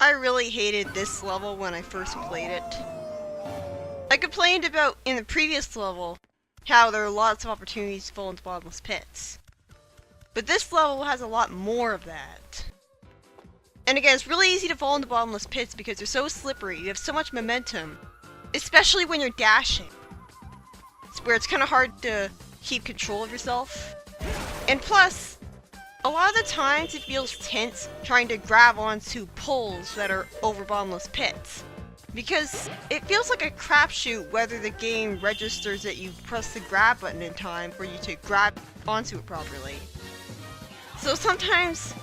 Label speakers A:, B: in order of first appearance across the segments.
A: I really hated this level when I first played it. I complained about, in the previous level, how there are lots of opportunities to fall into bottomless pits. But this level has a lot more of that. And again, it's really easy to fall into bottomless pits because they're so slippery, you have so much momentum, especially when you're dashing. It's where it's kind of hard to keep control of yourself. And plus, a lot of the times it feels tense trying to grab onto poles that are over bottomless pits. Because it feels like a crapshoot whether the game registers that you press the grab button in time for you to grab onto it properly. So sometimes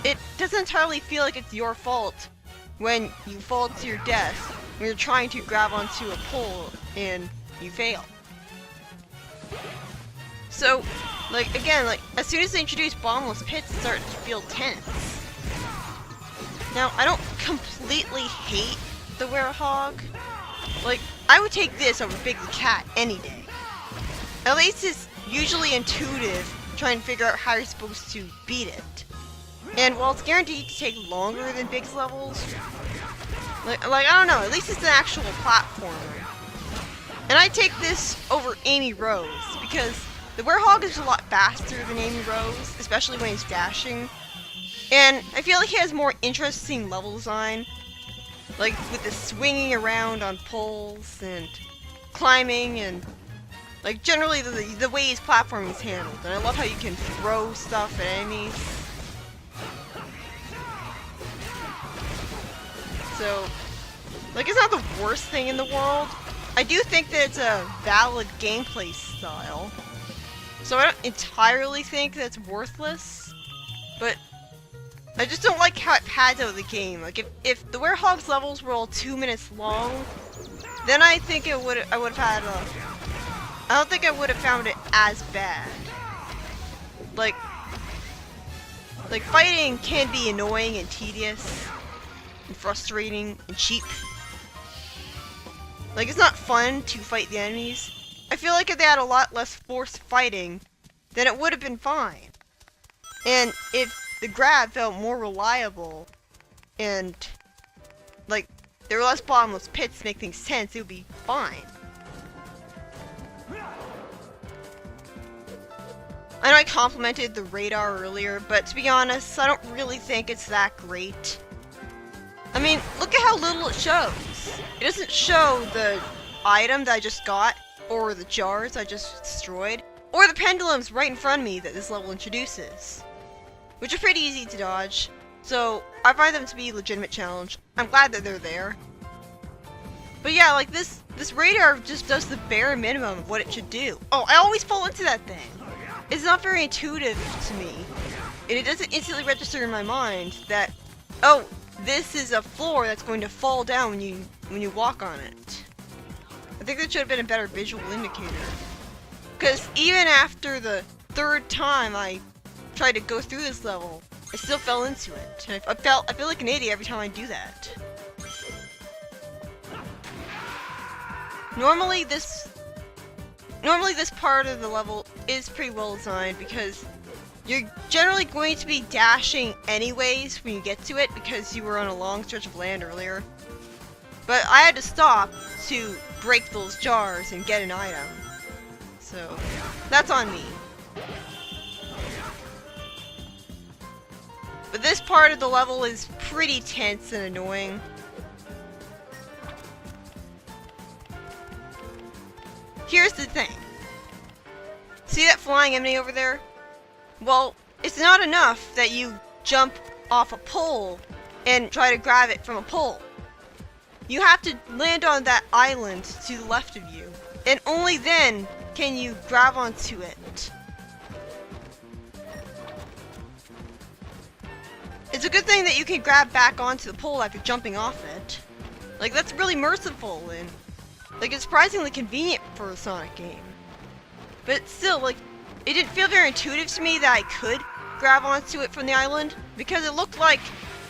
A: it doesn't entirely feel like it's your fault when you fall to your death when you're trying to grab onto a pole and you fail. So, again, as soon as they introduce bottomless pits, it starts to feel tense. Now, I don't completely hate the werehog. I would take this over Big the Cat any day. At least it's usually intuitive trying to figure out how you're supposed to beat it. And while it's guaranteed to take longer than Big's levels, I don't know, at least it's an actual platformer. And I take this over Amy Rose, because the werehog is a lot faster than Amy Rose, especially when he's dashing. And I feel like he has more interesting level design, with the swinging around on poles and climbing and generally the way his platforming is handled. And I love how you can throw stuff at enemies. So, it's not the worst thing in the world. I do think that it's a valid gameplay style. So I don't entirely think that's worthless, but I just don't like how it pads out the game. If the werehog's levels were all 2 minutes long, then I think I would have had I don't think I would have found it as bad. Fighting can be annoying and tedious and frustrating and cheap. It's not fun to fight the enemies. I feel like if they had a lot less forced fighting, then it would have been fine. And if the grab felt more reliable, and there were less bottomless pits to make things tense, it would be fine. I know I complimented the radar earlier, but to be honest, I don't really think it's that great. I mean, look at how little it shows. It doesn't show the item that I just got, or the jars I just destroyed, or the pendulums right in front of me that this level introduces, which are pretty easy to dodge, so I find them to be a legitimate challenge. I'm glad that they're there. But yeah, this radar just does the bare minimum of what it should do. Oh, I always fall into that thing. It's not very intuitive to me, and it doesn't instantly register in my mind that, oh, this is a floor that's going to fall down when you walk on it. I think that should have been a better visual indicator. Because even after the third time I tried to go through this level, I still fell into it. And I feel like an idiot every time I do that. Normally this part of the level is pretty well designed because you're generally going to be dashing anyways when you get to it because you were on a long stretch of land earlier. But I had to stop to break those jars and get an item. So, that's on me. But this part of the level is pretty tense and annoying. Here's the thing. See that flying enemy over there? Well, it's not enough that you jump off a pole and try to grab it from a pole. You have to land on that island to the left of you, and only then can you grab onto it. It's a good thing that you can grab back onto the pole after jumping off it. That's really merciful and it's surprisingly convenient for a Sonic game. But still, it didn't feel very intuitive to me that I could grab onto it from the island, because it looked like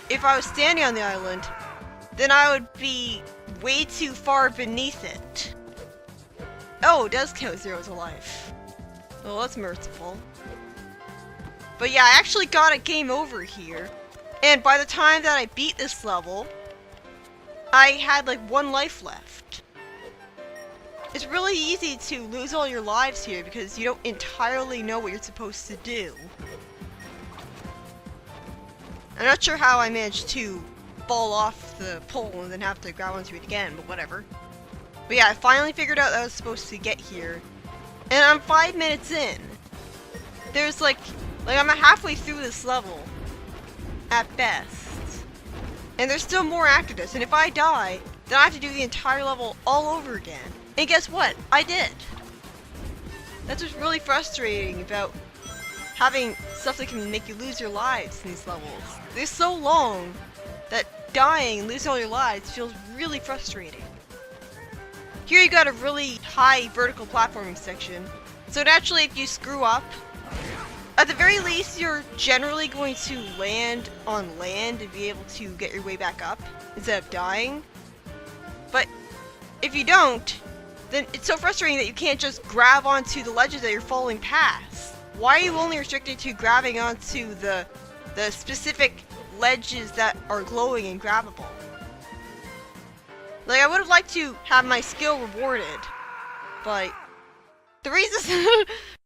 A: if I was standing on the island, then I would be way too far beneath it. Oh, it does count 0 as a life. Well, that's merciful. But yeah, I actually got a game over here. And by the time that I beat this level, I had like 1 life left. It's really easy to lose all your lives here because you don't entirely know what you're supposed to do. I'm not sure how I managed to fall off the pole and then have to grab onto it again, but whatever. But yeah, I finally figured out that I was supposed to get here. And I'm 5 minutes in. There's like I'm halfway through this level. At best. And there's still more after this, and if I die, then I have to do the entire level all over again. And guess what? I did. That's what's really frustrating about having stuff that can make you lose your lives in these levels. They're so long that dying and losing all your lives feels really frustrating. Here you got a really high vertical platforming section, so naturally if you screw up, at the very least you're generally going to land on land and be able to get your way back up instead of dying. But if you don't, then it's so frustrating that you can't just grab onto the ledges that you're falling past. Why are you only restricted to grabbing onto the specific ledges that are glowing and grabbable? Like, I would have liked to have my skill rewarded, but the reason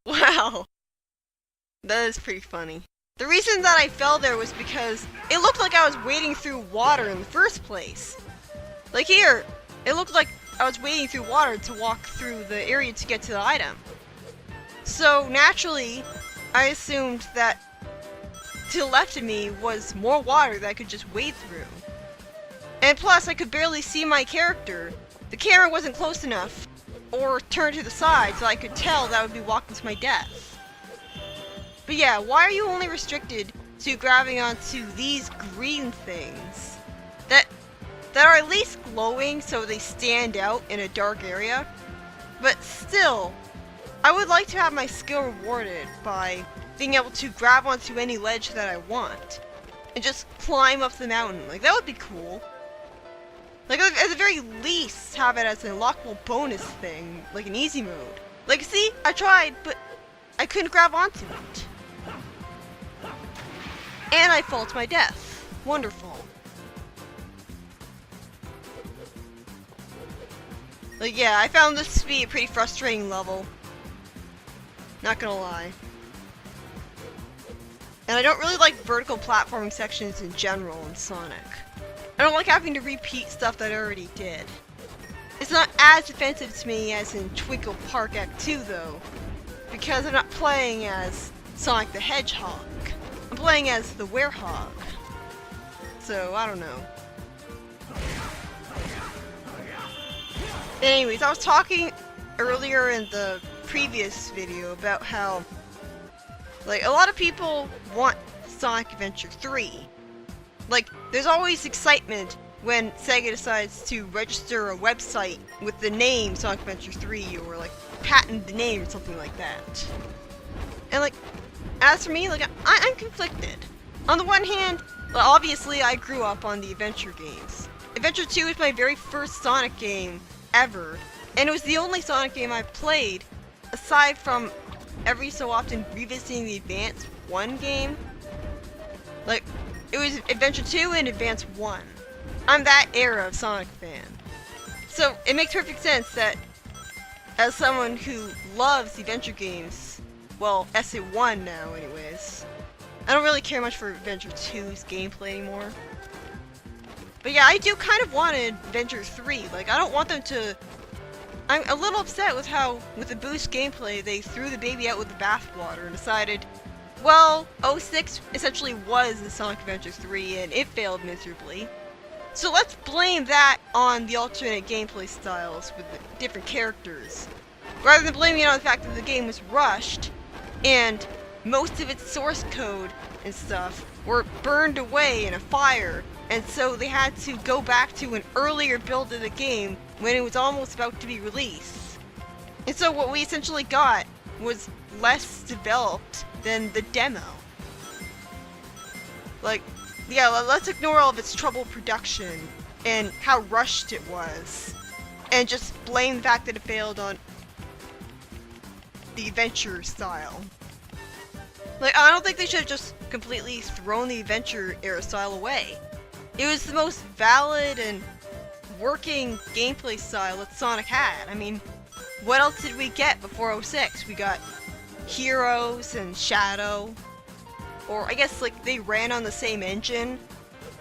A: wow, that is pretty funny. The reason that I fell there was because it looked like I was wading through water in the first place. Like here, it looked like I was wading through water to walk through the area to get to the item. So naturally, I assumed that to the left of me was more water that I could just wade through. And plus, I could barely see my character. The camera wasn't close enough or turned to the side so I could tell that I would be walking to my death. But yeah, why are you only restricted to grabbing onto these green things that are at least glowing so they stand out in a dark area? But still, I would like to have my skill rewarded by being able to grab onto any ledge that I want and just climb up the mountain. Like, that would be cool. Like, at the very least, have it as an unlockable bonus thing, like an easy mode. Like, see, I tried, but I couldn't grab onto it. And I fall to my death. Wonderful. Like, yeah, I found this to be a pretty frustrating level. Not gonna lie. And I don't really like vertical platforming sections in general in Sonic. I don't like having to repeat stuff that I already did. It's not as offensive to me as in Twinkle Park Act 2 though, because I'm not playing as Sonic the Hedgehog. I'm playing as the Werehog. So, I don't know. Anyways, I was talking earlier in the previous video about how, like, a lot of people want Sonic Adventure 3. Like, there's always excitement when Sega decides to register a website with the name Sonic Adventure 3 or, like, patent the name or something like that. And, like, as for me, like, I'm conflicted. On the one hand, well, obviously I grew up on the adventure games. Adventure 2 is my very first Sonic game ever, and it was the only Sonic game I played, aside from every so often revisiting the Advance 1 game. Like, it was Adventure 2 and Advance 1. I'm that era of Sonic fan. So, it makes perfect sense that, as someone who loves adventure games, well, SA1 now anyways, I don't really care much for Adventure 2's gameplay anymore. But yeah, I do kind of want Adventure 3. Like, I don't want them to... I'm a little upset with how, with the boost gameplay, they threw the baby out with the bathwater and decided, well, 06 essentially was the Sonic Adventure 3 and it failed miserably. So let's blame that on the alternate gameplay styles with the different characters, rather than blaming it on the fact that the game was rushed and most of its source code and stuff were burned away in a fire. And so they had to go back to an earlier build of the game when it was almost about to be released. And so what we essentially got was less developed than the demo. Like, yeah, let's ignore all of its troubled production and how rushed it was, and just blame the fact that it failed on the adventure style. Like, I don't think they should have just completely thrown the adventure era style away. It was the most valid and working gameplay style that Sonic had. I mean, what else did we get before 06? We got Heroes and Shadow, or I guess like they ran on the same engine,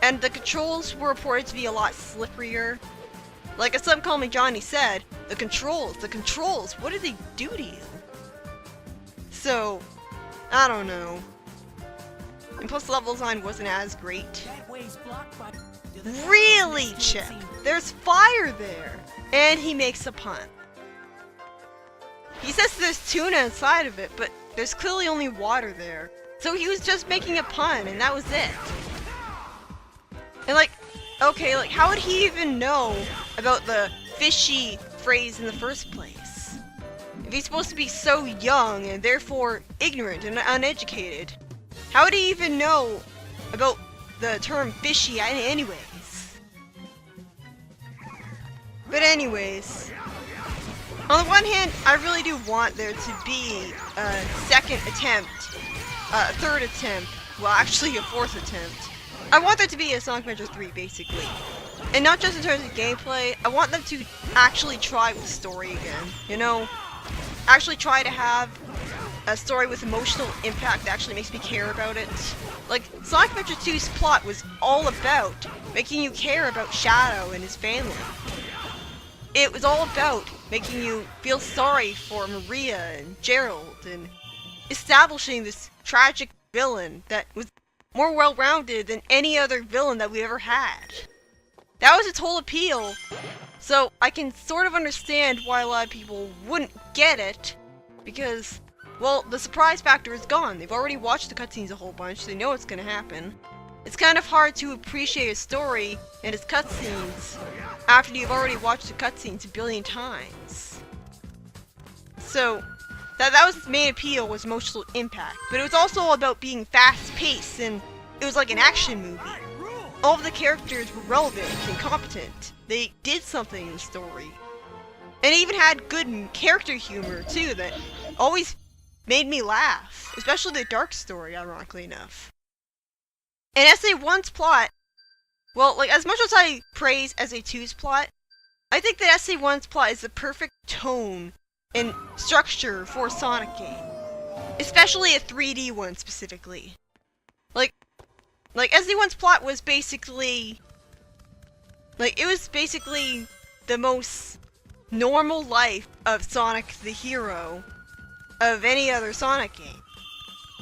A: and the controls were reported to be a lot slipperier. Like as Some Call Me Johnny said, the controls, what did they do to you? So, I don't know. And plus the level design wasn't as great. Really, Chip? There's fire there! And he makes a pun. He says there's tuna inside of it, but there's clearly only water there. So he was just making a pun, and that was it. And like, okay, like how would he even know about the fishy phrase in the first place? If he's supposed to be so young and therefore ignorant and uneducated, how would he even know about the term fishy anyways? But anyways, on the one hand, I really do want there to be a second attempt, a third attempt, well actually a fourth attempt. I want there to be a Sonic Adventure 3 basically. And not just in terms of gameplay, I want them to actually try with story again, you know? Actually try to have a story with emotional impact that actually makes me care about it. Like, Sonic Adventure 2's plot was all about making you care about Shadow and his family. It was all about making you feel sorry for Maria and Gerald and establishing this tragic villain that was more well-rounded than any other villain that we ever had. That was its whole appeal, so I can sort of understand why a lot of people wouldn't get it, because, well, the surprise factor is gone. They've already watched the cutscenes a whole bunch, they know what's gonna happen. It's kind of hard to appreciate a story and its cutscenes after you've already watched the cutscenes a billion times. So, that was its main appeal, was emotional impact. But it was also all about being fast-paced, and it was like an action movie. All of the characters were relevant and competent. They did something in the story. And it even had good character humor, too, that always made me laugh. Especially the Dark story, ironically enough. And SA1's plot, well, like, as much as I praise SA2's plot, I think that SA1's plot is the perfect tone and structure for a Sonic game. Especially a 3D one, specifically. Like SA1's plot was basically... Like, it was basically the most normal life of Sonic the hero of any other Sonic game.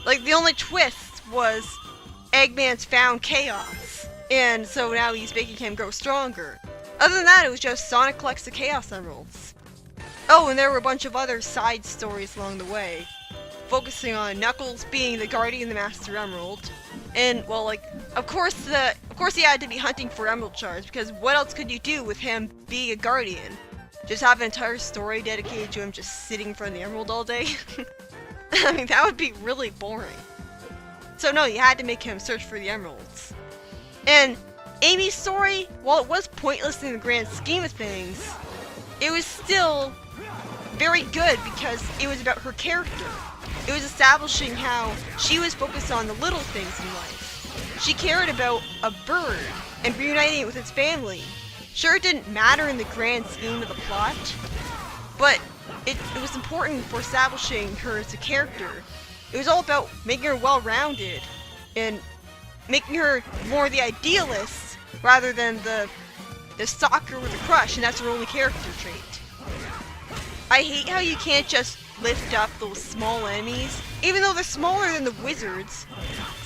A: Like, the only twist was Eggman's found chaos, and so now he's making him grow stronger. Other than that, it was just Sonic collects the Chaos Emeralds. Oh, and there were a bunch of other side stories along the way, focusing on Knuckles being the guardian of the Master Emerald, and, well, like, of course he had to be hunting for Emerald Shards, because what else could you do with him being a guardian? Just have an entire story dedicated to him just sitting in front of the Emerald all day? I mean, that would be really boring. So no, you had to make him search for the emeralds. And Amy's story, while it was pointless in the grand scheme of things, it was still very good because it was about her character. It was establishing how she was focused on the little things in life. She cared about a bird and reuniting it with its family. Sure, it didn't matter in the grand scheme of the plot, but it was important for establishing her as a character. It was all about making her well-rounded and making her more the idealist rather than the stalker with a crush, and that's her only character trait. I hate how you can't just lift up those small enemies, even though they're smaller than the wizards.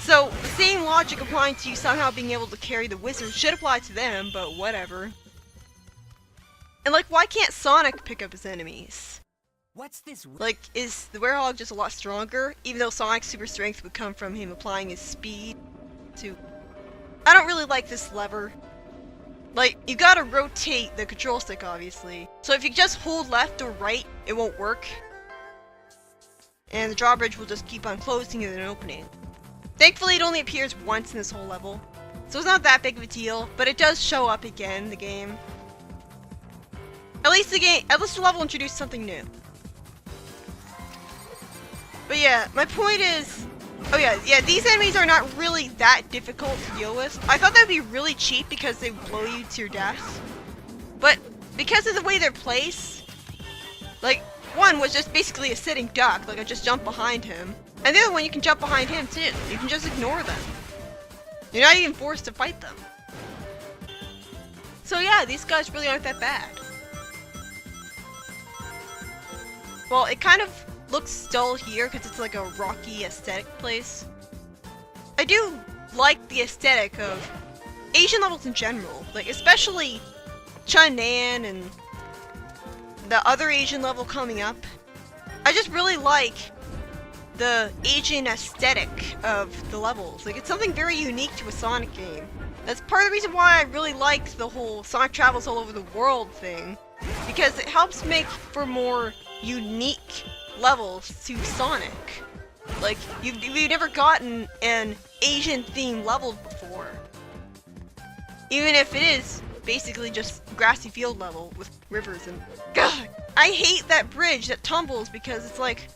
A: So, the same logic applying to you somehow being able to carry the wizards should apply to them, but whatever. And like, why can't Sonic pick up his enemies?
B: What's this?
A: Like, is the Werehog just a lot stronger, even though Sonic's super strength would come from him applying his speed to... I don't really like this lever. Like, you gotta rotate the control stick, obviously. So if you just hold left or right, it won't work. And the drawbridge will just keep on closing and then opening. Thankfully, it only appears once in this whole level. So it's not that big of a deal, but it does show up again in the game. At least the level introduced something new. But yeah, my point is, Oh yeah, these enemies are not really that difficult to deal with. I thought that'd be really cheap because they blow you to your death. But because of the way they're placed, like, one was just basically a sitting duck, like I just jumped behind him. And the other one, you can jump behind him too. You can just ignore them. You're not even forced to fight them. So yeah, these guys really aren't that bad. Well, it kind of looks dull here because it's like a rocky aesthetic place. I do like the aesthetic of Asian levels in general, like especially Chun-Nan and the other Asian level coming up. I just really like the Asian aesthetic of the levels. Like, it's something very unique to a Sonic game. That's part of the reason why I really like the whole Sonic travels all over the world thing, because it helps make for more unique levels to Sonic. Like, you've never gotten an Asian themed level before. Even if it is basically just grassy field level with rivers and... God! I hate that bridge that tumbles because it's like...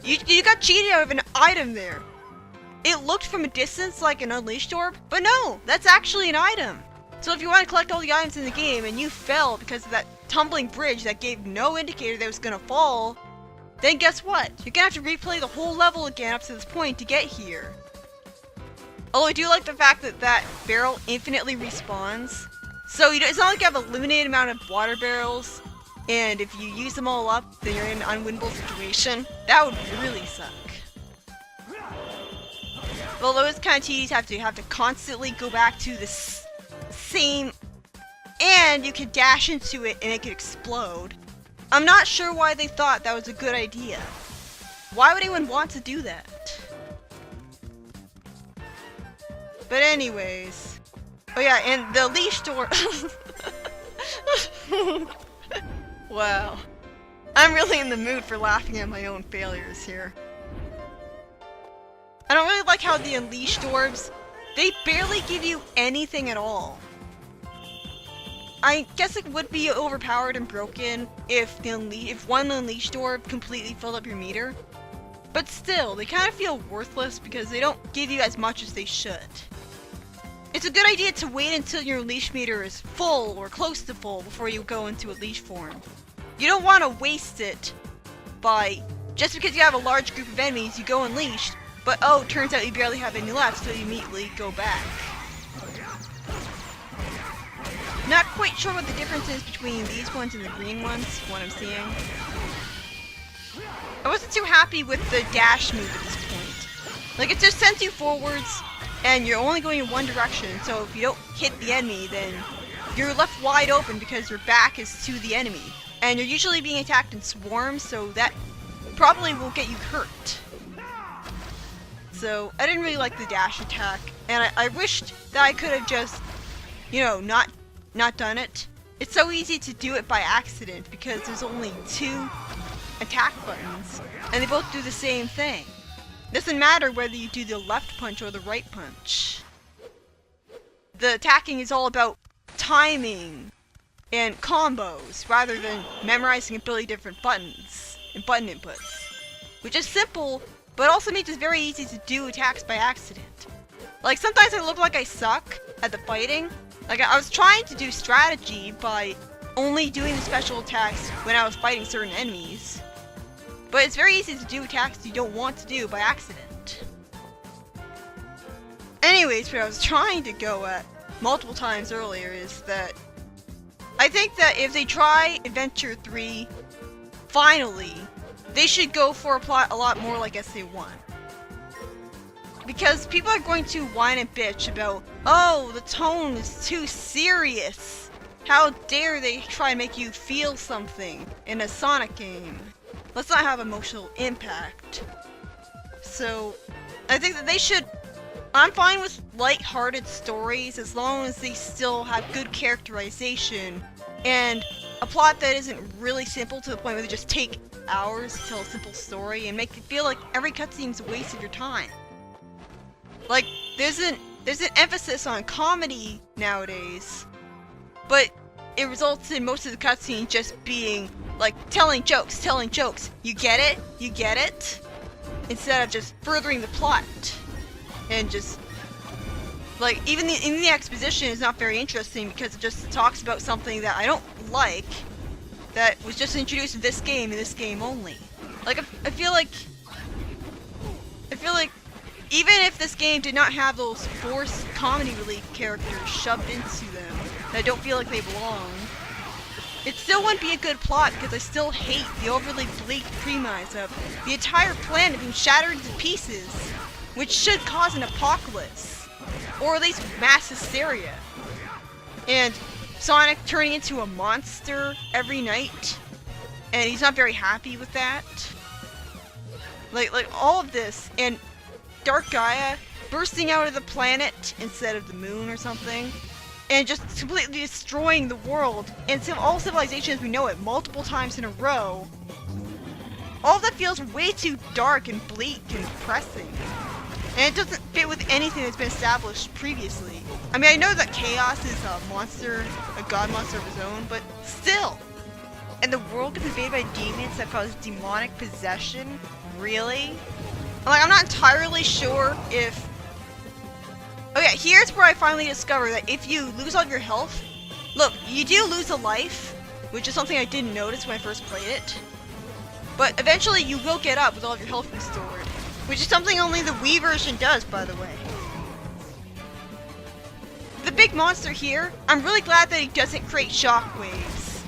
A: You got cheated out of an item there. It looked from a distance like an Unleashed Orb, but no! That's actually an item! So if you want to collect all the items in the game and you fell because of that tumbling bridge that gave no indicator that it was gonna fall, then guess what? You're gonna have to replay the whole level again up to this point to get here. Although I do like the fact that that barrel infinitely respawns. So it's not like you have a limited amount of water barrels, and if you use them all up, then you're in an unwinnable situation. That would really suck. Although it's kind of tedious, you have to constantly go back to the same, and you can dash into it and it could explode. I'm not sure why they thought that was a good idea. Why would anyone want to do that? But anyways, oh yeah, and the leash door. Wow, I'm really in the mood for laughing at my own failures here. I don't really like how the Unleashed Orbs, they barely give you anything at all. I guess it would be overpowered and broken if one Unleashed Orb completely filled up your meter. But still, they kind of feel worthless because they don't give you as much as they should. It's a good idea to wait until your Unleashed meter is full or close to full before you go into Unleashed form. You don't want to waste it by, just because you have a large group of enemies, you go Unleashed, but oh, turns out you barely have any left, so you immediately go back. Not quite sure what the difference is between these ones and the green ones, what I'm seeing. I wasn't too happy with the dash move at this point. Like, it just sends you forwards, and you're only going in one direction, so if you don't hit the enemy, then you're left wide open because your back is to the enemy. And you're usually being attacked in swarms, so that probably will get you hurt. So, I didn't really like the dash attack, and I wished that I could have just, you know, not done it. It's so easy to do it by accident because there's only 2 attack buttons, and they both do the same thing. Doesn't matter whether you do the left punch or the right punch. The attacking is all about timing and combos rather than memorizing a billion different buttons and button inputs. Which is simple, but also makes it very easy to do attacks by accident. Like, sometimes I look like I suck at the fighting. Like, I was trying to do strategy by only doing the special attacks when I was fighting certain enemies. But it's very easy to do attacks you don't want to do by accident. Anyways, what I was trying to go at multiple times earlier is that I think that if they try Adventure 3, finally, they should go for a plot a lot more like SA1. Because people are going to whine and bitch about, oh, the tone is too serious. How dare they try and make you feel something in a Sonic game? Let's not have emotional impact. So, I think that they should... I'm fine with light-hearted stories as long as they still have good characterization and a plot that isn't really simple to the point where they just take hours to tell a simple story and make it feel like every cutscene is a waste of your time. Like, there's an emphasis on comedy nowadays, but it results in most of the cutscenes just being like telling jokes. You get it? You get it? instead of just furthering the plot. And just, like, even in the exposition is not very interesting because it just talks about something that I don't like that was just introduced in this game and this game only. Like, I feel like even if this game did not have those forced comedy relief characters shoved into them that I don't feel like they belong, it still wouldn't be a good plot because I still hate the overly bleak premise of the entire planet being shattered into pieces, which should cause an apocalypse, or at least mass hysteria. And Sonic turning into a monster every night, and he's not very happy with that. Like all of this, and Dark Gaia bursting out of the planet instead of the moon or something, and just completely destroying the world, and all civilization as we know it multiple times in a row. All of that feels way too dark and bleak and depressing. And it doesn't fit with anything that's been established previously. I mean, I know that Chaos is a monster, a god monster of his own, but still. And the world gets invaded by demons that cause demonic possession? Really? Like, I'm not entirely sure if... Okay, here's where I finally discovered that if you lose all of your health... Look, you do lose a life, which is something I didn't notice when I first played it. But eventually you will get up with all of your health restored. Which is something only the Wii version does, by the way. The big monster here, I'm really glad that he doesn't create shockwaves.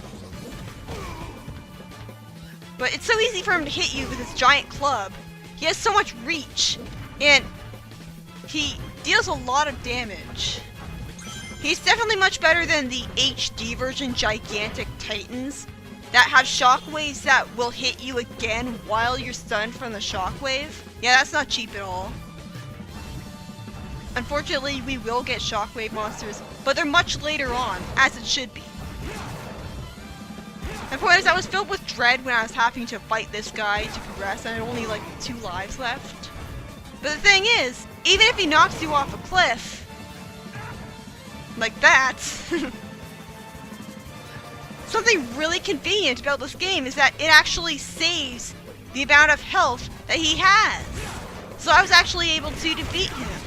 A: But it's so easy for him to hit you with his giant club. He has so much reach, and he deals a lot of damage. He's definitely much better than the HD version gigantic titans that have shockwaves that will hit you again while you're stunned from the shockwave. Yeah, that's not cheap at all. Unfortunately, we will get shockwave monsters, but they're much later on, as it should be. The point is, I was filled with dread when I was having to fight this guy to progress, and I had only like 2 lives left. But the thing is, even if he knocks you off a cliff, like that, something really convenient about this game is that it actually saves the amount of health that he has. So I was actually able to defeat him.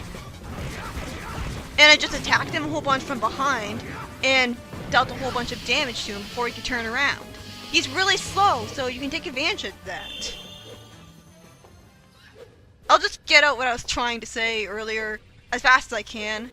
A: And I just attacked him a whole bunch from behind, and dealt a whole bunch of damage to him before he could turn around. He's really slow, so you can take advantage of that. I'll just get out what I was trying to say earlier as fast as I can.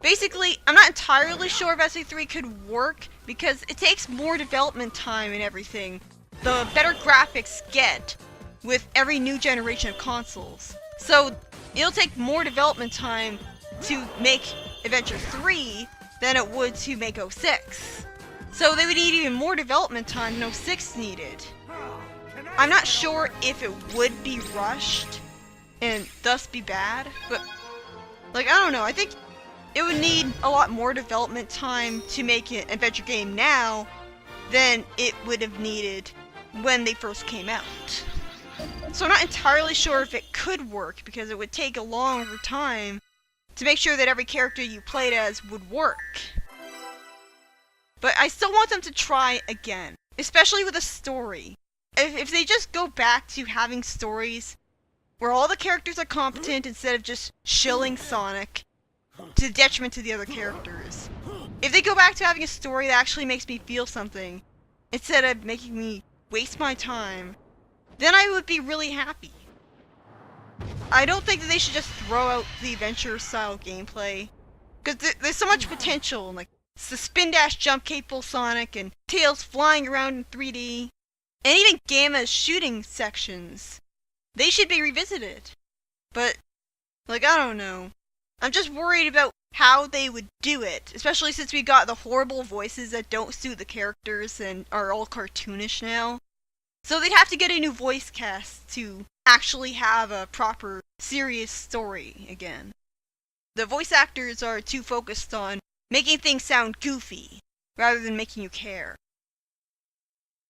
A: Basically, I'm not entirely sure if SA3 could work because it takes more development time and everything. The better graphics get with every new generation of consoles. So it'll take more development time to make Adventure 3 than it would to make 06. So they would need even more development time than 06 needed. I'm not sure if it would be rushed and thus be bad, but like, I don't know, I think it would need a lot more development time to make an adventure game now than it would have needed when they first came out. So I'm not entirely sure if it could work because it would take a longer time to make sure that every character you played as would work. But I still want them to try again, especially with a story. If they just go back to having stories where all the characters are competent instead of just shilling Sonic to the detriment to the other characters. If they go back to having a story that actually makes me feel something instead of making me waste my time, then I would be really happy. I don't think that they should just throw out the adventure-style gameplay, because there's so much potential, like the spin-dash jump capable Sonic, and Tails flying around in 3D, and even Gamma's shooting sections. They should be revisited. But, like, I don't know. I'm just worried about how they would do it, especially since we got the horrible voices that don't suit the characters and are all cartoonish now. So they'd have to get a new voice cast to actually have a proper, serious story again. The voice actors are too focused on making things sound goofy, rather than making you care.